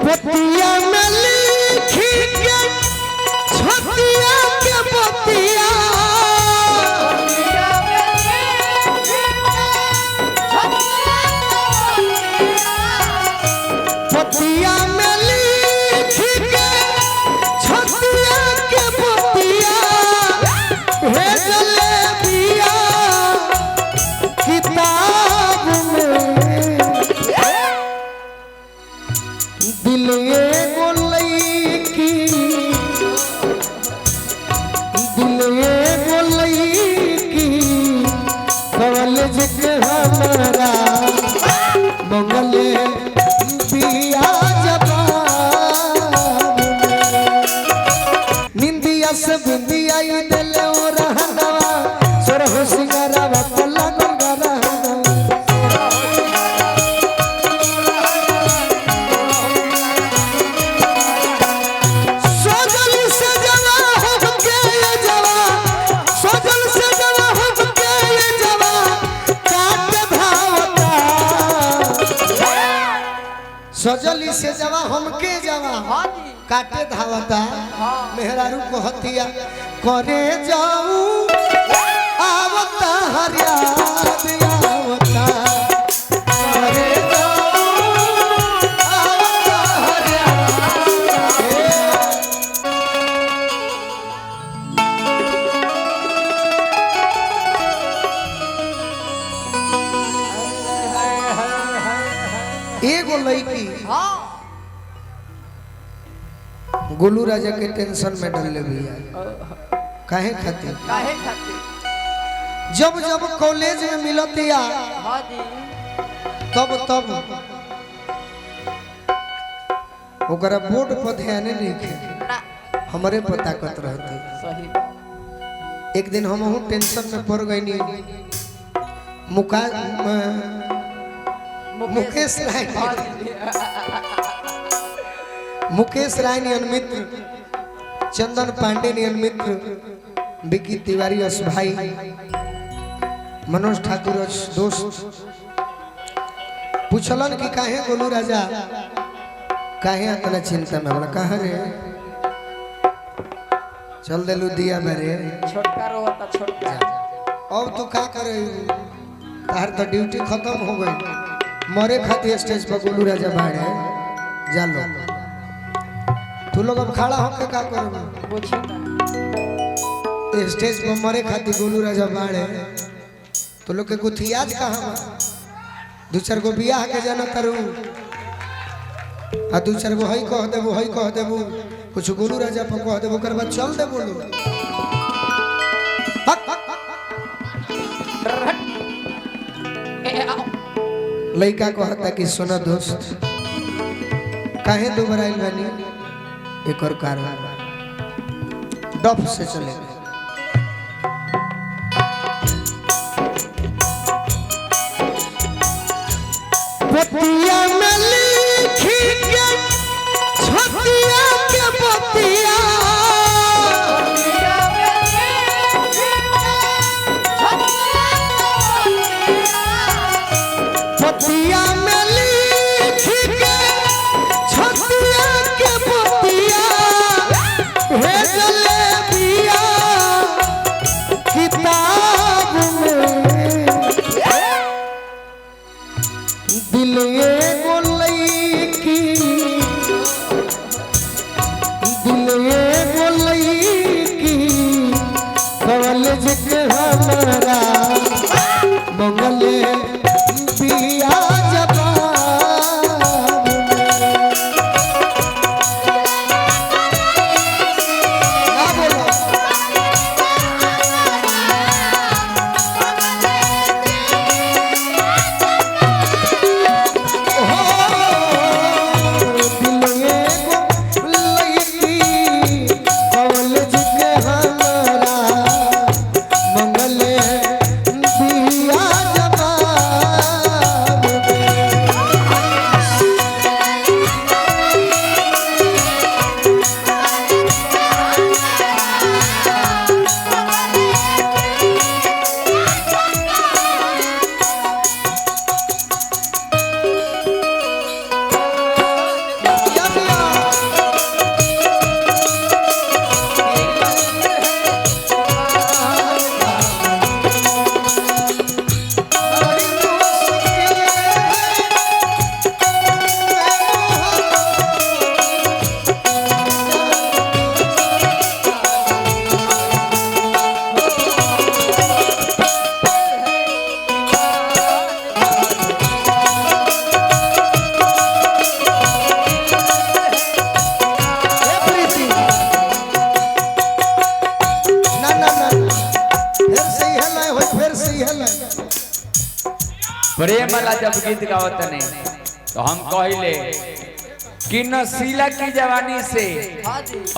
पतिया में लिखी के छतिया के पतिया पतिया में लिखी के छतिया के पतिया भेजले बिया किताब में दिल एगो लईकी कॉलेज के हमारा मंगले बिया जबान निंदिया से बिंदिया दिल और रहनवा सोरह सिंगारा पल्ला नंगरा सजली से जवा हमके जवा काटे धावता मेहरारू को हतिया करे जाऊ आवता हरियाद आवता करे जाऊ आवता हरियाद एगो लड़की गोलू राजा के टेंशन में डल भैया काहे खातिर जब जब कॉलेज में मिलतिया तब तब ओकरा बोर्ड पर ध्यान नहीं खे हमारे पता कत रहते एक दिन हम टेंशन में पड़ गई मुकेश राय नियन मित्र चंदन पांडे नियन मित्र विकी तिवारी अस भाई मनोज ठाकुर दोस्त पूछलन कि काहे गोलू राजा काहे इतना चिंता में हमरा कहां रे चल देलू दिया मेरे छोटका रोता छोटका अब तो का करे तार तो ड्यूटी खत्म हो गई मरे खातिर स्टेज पर गोलू राजा बाड़े जा लो तू लोग अब खड़ा होके का करोगे पूछी ना स्टेज पर मरे खातिर गोलू राजा बाड़े तो लोग के गुथियाज कहां दो चार गो बियाह के जाना तारू आ दो चार गो हई कह देबू कुछ गोलू राजा पर कह देबू कर बाद चल दे बोलू लड़का कहता कि सोना दोस्त काहे दोबारा आइल बानी एक और कारण डफ से चले पतिया में लिखी के छतिया के पतिया पतिया में लिखी के छतिया के पतिया भेजले बिया प्रेम वाला जब गीत गावत ने तो हम कहले कि नशीला की जवानी से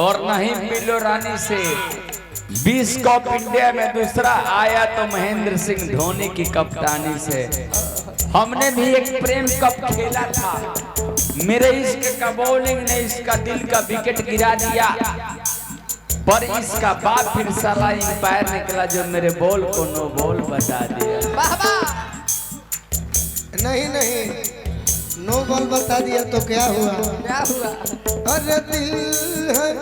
और नहीं मिलो रानी से 20 कप इंडिया में दूसरा आया तो महेंद्र सिंह धोनी की कप्तानी से। हमने भी एक प्रेम कप खेला था, मेरे इश्क का बॉलिंग ने इसका दिल का विकेट गिरा दिया, पर इसका बाप फिर साला अंपायर निकला जो मेरे बॉल को नो बॉल बता दिया। नहीं नहीं, नो बॉल बता दिया तो क्या हुआ? क्या हुआ? अरे दिल है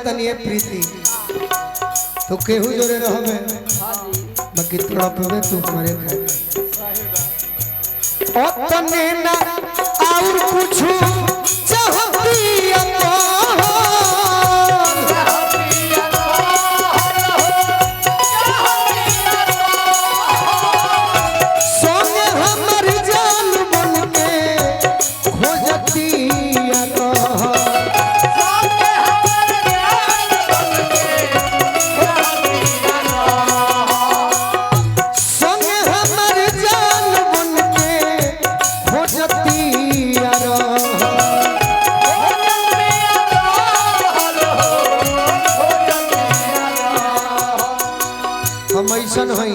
तनिए प्रीति तो केहू जोरे रहबे बाकी थोड़ा पवे तू हमारे खाए ओ तने ना और कुछ चाहती तो सोने हमर जान बन के खोजती ऐसन है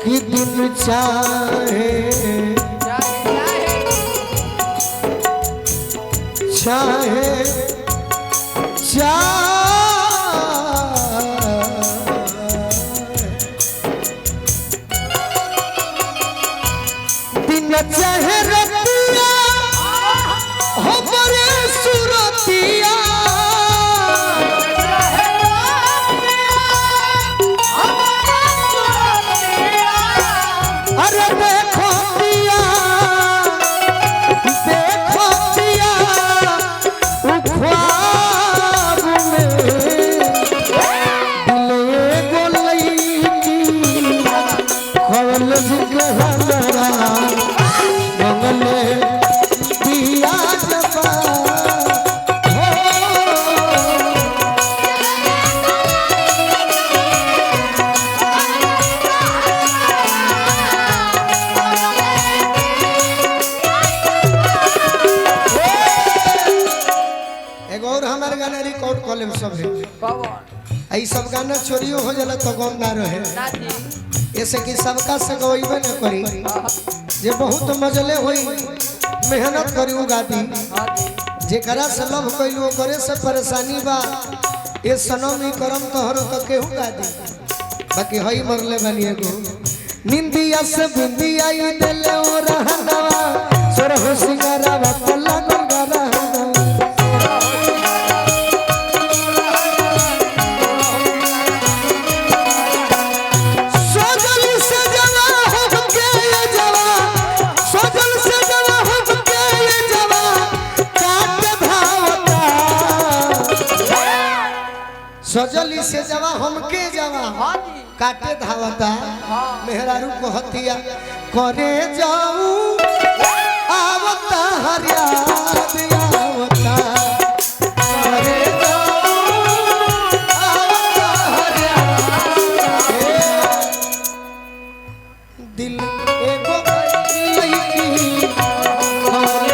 कि दिन चाहे चाहे दिन चाहे रतिया हो बड़े सुरतिया अरे देखो पिया ख्वाब में दिले गोलई की खवल जिके हमरा मंगले पिया जबा और हमारे गाना रिकॉर्ड कॉलेज सब है आई सब गाना चोरियो हो जाला तो गम ना रहे ऐसे कि सबका से गईबे न करी जे बहुत मजले होई मेहनत करी उ गादी जेकरा से लव कइलू करे से परेशानी बा ए सनमी करम तोहरो तो केहू गादी बाकी हई मरले वाली एगो निंदिया से बिंदिया ई देले ओ रहनवा सोरह सिंगारावा पल्ला गंगारा सजली से जवा हमके जवा काटे धावता मेहरारू को हतिया करे जाऊ आवता हरियाद आवता करे जाऊ आवता हरियाद दिल एगो लईकी और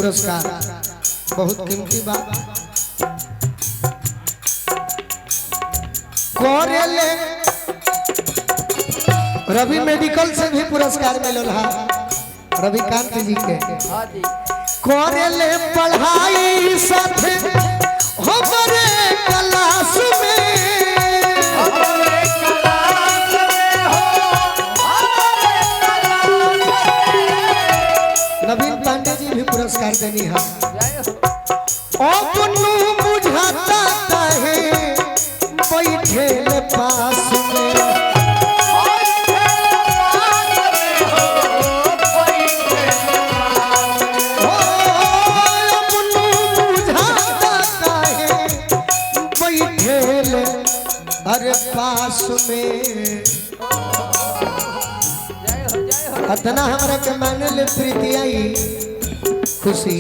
पुरस्कार बहुत कीमती बात कोरेले रवि मेडिकल से भी पुरस्कार मिलल है रविकांत जी के हाँ जी कोरेले पढ़ाई साथे हमारे क्लास में नवीन पांडे जी भी पुरस्कार देनी है अपनू बुझाता है बैठे पास में अपनू बुझाता है बैठे अरे पास में अतना हमरा के माने ले प्रीतिया खुशी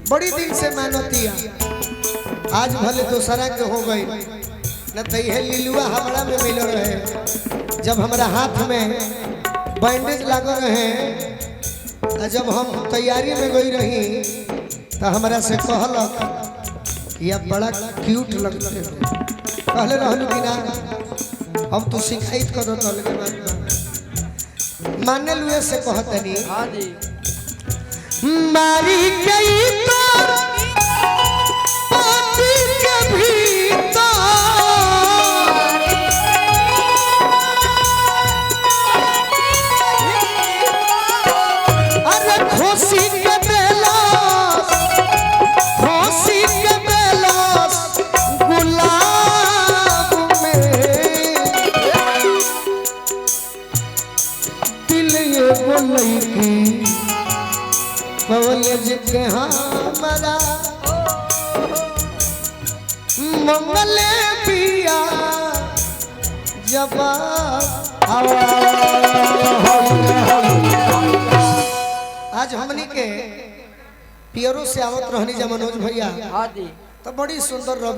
बड़ी दिन से मानतिया आज भले दूसरा के हो गई न तो यह लीलुआ हमरा में मिल रहे जब हमरा हाथ में बैंडेज लागल रहे जब हम तैयारी में गई रही तो हमरा से कहलक कि आप बड़ा क्यूट लगते हो कहले रहलू कि ना हम तो शिकायत कर दो माने लुए से कहतनी हाँ जी मारी गई तो पापी के भीतर अरे खुशी के बेलस गुलाब में दिल ये बोलई की कॉलेज के हमारा मंगले पिया जब आज हमनी के पियरो से आवत रहनी जब मनोज भैया हाँ जी तो बड़ी सुंदर